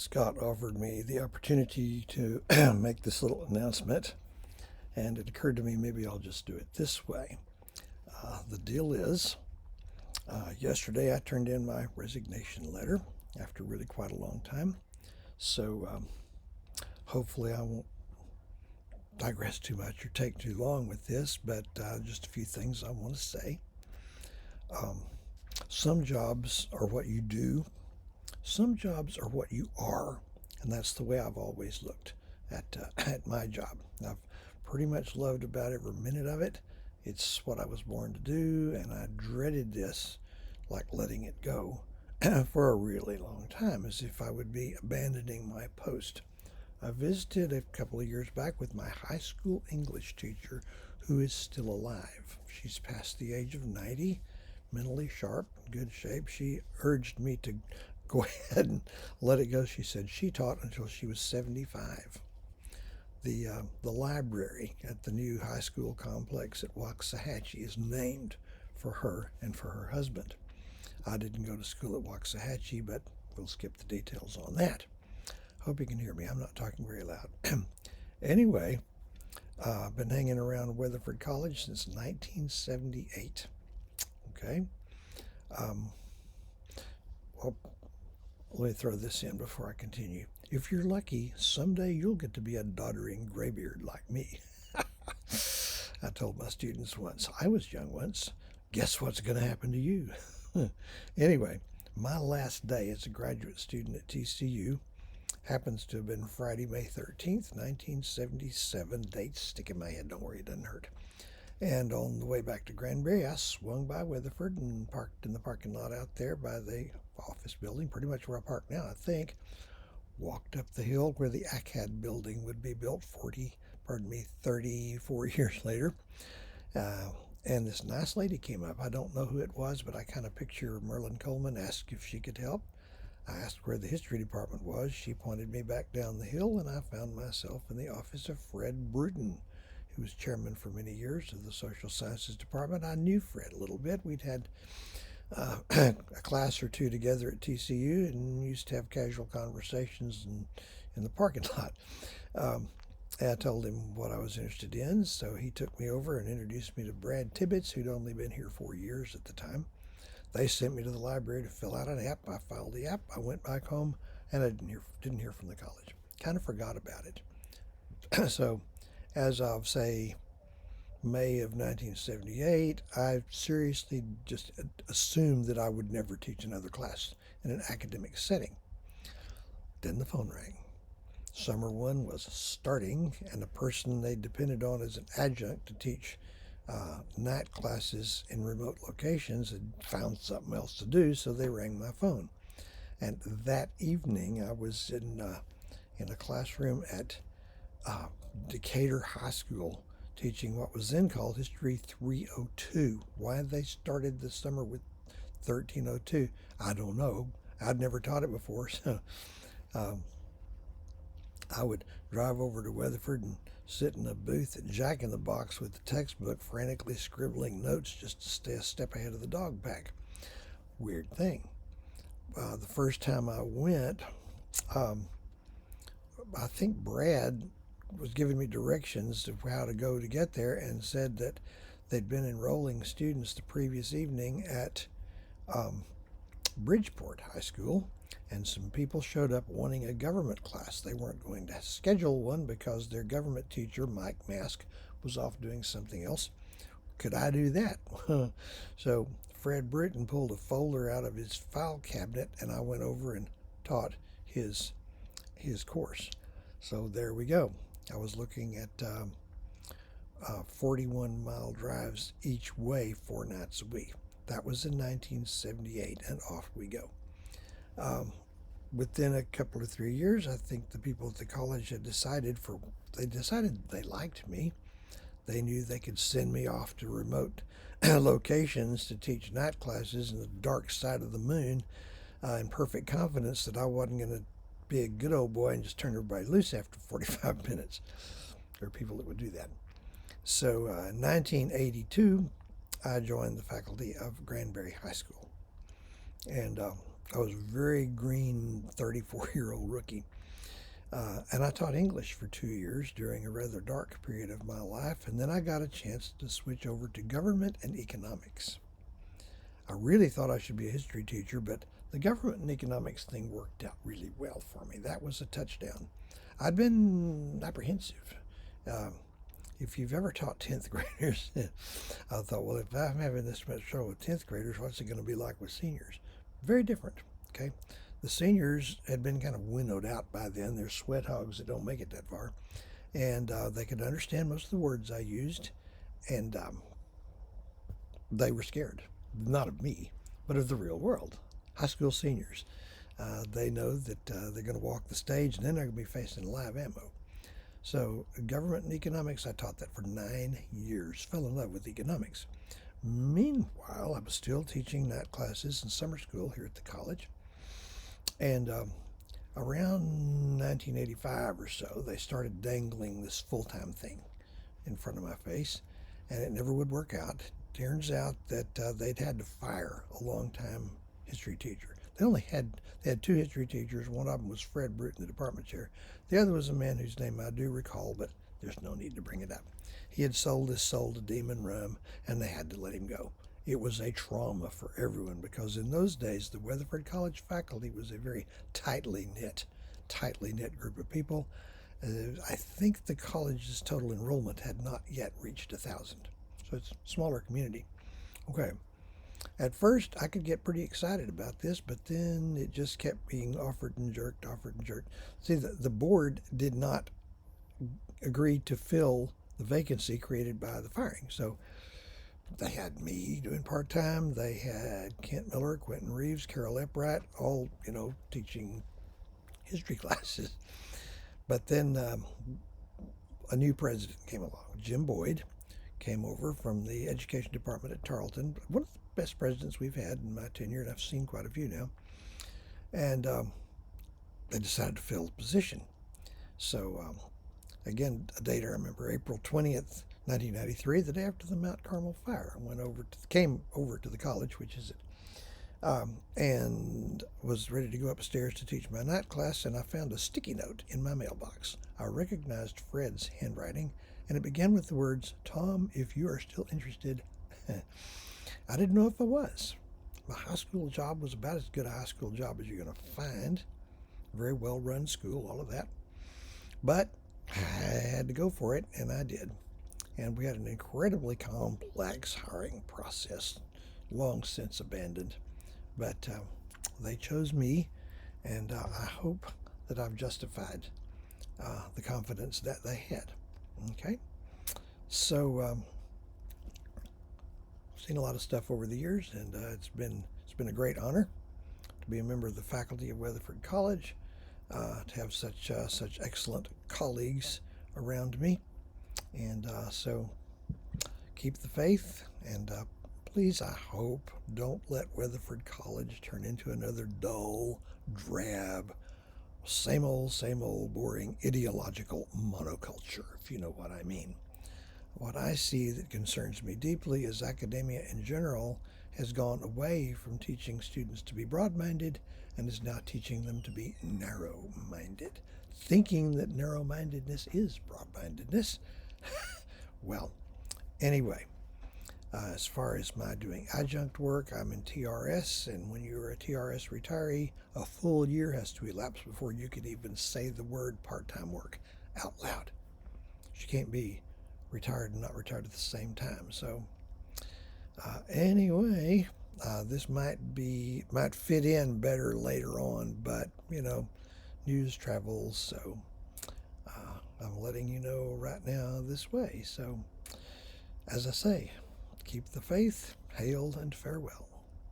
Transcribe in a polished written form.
Scott offered me the opportunity to make this little announcement, and it occurred to me maybe I'll just do it this way. The deal is, yesterday I turned in my resignation letter after really quite a long time, so hopefully I won't digress too much or take too long with this, but just a few things I want to say. Um, some jobs are what you do, some jobs are what you are, and that's the way I've always looked at my job. I've pretty much loved about every minute of it. It's what I was born to do, and I dreaded this, like letting it go, for a really long time, as if I would be abandoning my post. I visited a couple of years back with my high school English teacher who is still alive. She's past the age of 90, mentally sharp, in good shape. She urged me to go ahead and let it go. She said she taught until she was 75. The library at the new high school complex at Waxahachie is named for her and for her husband. I didn't go to school at Waxahachie, but we'll skip the details on that. Hope you can hear me. I'm not talking very loud. Anyway, I've been hanging around Weatherford College since 1978. Okay. Um, well, let me throw this in before I continue. If you're lucky, someday you'll get to be a doddering graybeard like me. I told my students once, I was young once. Guess what's going to happen to you? Anyway, my last day as a graduate student at TCU happens to have been Friday, May 13th, 1977. Dates stick in my head. Don't worry, it doesn't hurt. And on the way back to Granbury, I swung by Weatherford and parked in the parking lot out there by the office building, pretty much where I park now, I think. Walked up the hill where the ACAD building would be built 34 years later. And this nice lady came up. I don't know who it was, but I kind of picture Merlin Coleman, asked if she could help. I asked where the history department was. She pointed me back down the hill, and I found myself in the office of Fred Bruton, who was chairman for many years of the social sciences department. I knew Fred a little bit. We'd had a class or two together at TCU and used to have casual conversations in the parking lot. I told him what I was interested in, so he took me over and introduced me to Brad Tibbetts, who'd only been here 4 years at the time. They sent me to the library to fill out an app. I filed the app. I went back home, and I didn't hear from the college. Kind of forgot about it. So, as of say May of 1978, I seriously just assumed that I would never teach another class in an academic setting. Then the phone rang. Summer one was starting, and the person they depended on as an adjunct to teach night classes in remote locations had found something else to do, so they rang my phone. And that evening, I was in a classroom at Decatur High School teaching what was then called History 302. Why they started the summer with 1302, I don't know. I'd never taught it before, so I would drive over to Weatherford and sit in a booth at Jack in the Box with the textbook, frantically scribbling notes just to stay a step ahead of the dog pack. Weird thing. The first time I went, I think Brad was giving me directions of how to go to get there, and said that they'd been enrolling students the previous evening at Bridgeport High School, and some people showed up wanting a government class. They weren't going to schedule one because their government teacher, Mike Mask, was off doing something else. Could I do that? So Fred Bruton pulled a folder out of his file cabinet, and I went over and taught his course. So there we go. I was looking at 41-mile drives each way 4 nights a week. That was in 1978, and off we go. Within a couple of 3 years, I think the people at the college had decided they liked me. They knew they could send me off to remote locations to teach night classes in the dark side of the moon, in perfect confidence that I wasn't going to be a good old boy and just turn everybody loose after 45 minutes. There are people that would do that. So in 1982, I joined the faculty of Granbury High School. And I was a very green 34-year-old rookie. And I taught English for 2 years during a rather dark period of my life, and then I got a chance to switch over to government and economics. I really thought I should be a history teacher, but the government and economics thing worked out really well for me. That was a touchdown. I'd been apprehensive. Um, if you've ever taught 10th graders, I thought, well, if I'm having this much trouble with 10th graders, what's it going to be like with seniors? Very different, okay? The seniors had been kind of winnowed out by then. They're sweat hogs that don't make it that far. And they could understand most of the words I used, and they were scared, not of me, but of the real world. High school seniors. They know that they're going to walk the stage, and then they're going to be facing live ammo. So government and economics, I taught that for 9 years. Fell in love with economics. Meanwhile, I was still teaching night classes in summer school here at the college. And around 1985 or so, they started dangling this full-time thing in front of my face, and it never would work out. Turns out that they'd had to fire a long-time history teacher. They had two history teachers. One of them was Fred Bruton, the department chair. The other was a man whose name I do recall, but there's no need to bring it up. He had sold his soul to demon rum, and they had to let him go. It was a trauma for everyone because in those days the Weatherford College faculty was a very tightly knit group of people. I think the college's total enrollment had not yet reached 1,000, so it's a smaller community. Okay. At first, I could get pretty excited about this, but then it just kept being offered and jerked. See, the board did not agree to fill the vacancy created by the firing. So they had me doing part-time. They had Kent Miller, Quentin Reeves, Carol Eppright, all, teaching history classes. But then a new president came along. Jim Boyd came over from the education department at Tarleton. One of the best presidents we've had in my tenure, and I've seen quite a few now. And they decided to fill the position. So, again, a date I remember, April 20th, 1993, the day after the Mount Carmel fire. I came over to the college, which is it, and was ready to go upstairs to teach my night class, and I found a sticky note in my mailbox. I recognized Fred's handwriting, and it began with the words, "Tom, if you are still interested." I didn't know if I was. My high school job was about as good a high school job as you're going to find. Very well-run school, all of that. But I had to go for it, and I did. And we had an incredibly complex hiring process, long since abandoned. But they chose me, and I hope that I've justified the confidence that they had. Okay? So, seen a lot of stuff over the years, and it's been a great honor to be a member of the faculty of Weatherford College, to have such excellent colleagues around me, and so keep the faith, and please, I hope, don't let Weatherford College turn into another dull, drab, same old boring ideological monoculture, if you know what I mean. What I see that concerns me deeply is academia in general has gone away from teaching students to be broad-minded and is now teaching them to be narrow-minded, thinking that narrow-mindedness is broad-mindedness. Well, anyway, as far as my doing adjunct work, I'm in TRS, and when you're a TRS retiree, a full year has to elapse before you can even say the word part-time work out loud. You can't be retired and not retired at the same time. So anyway, this might fit in better later on, but news travels, so I'm letting you know right now this way. So as I say, keep the faith, hail and farewell.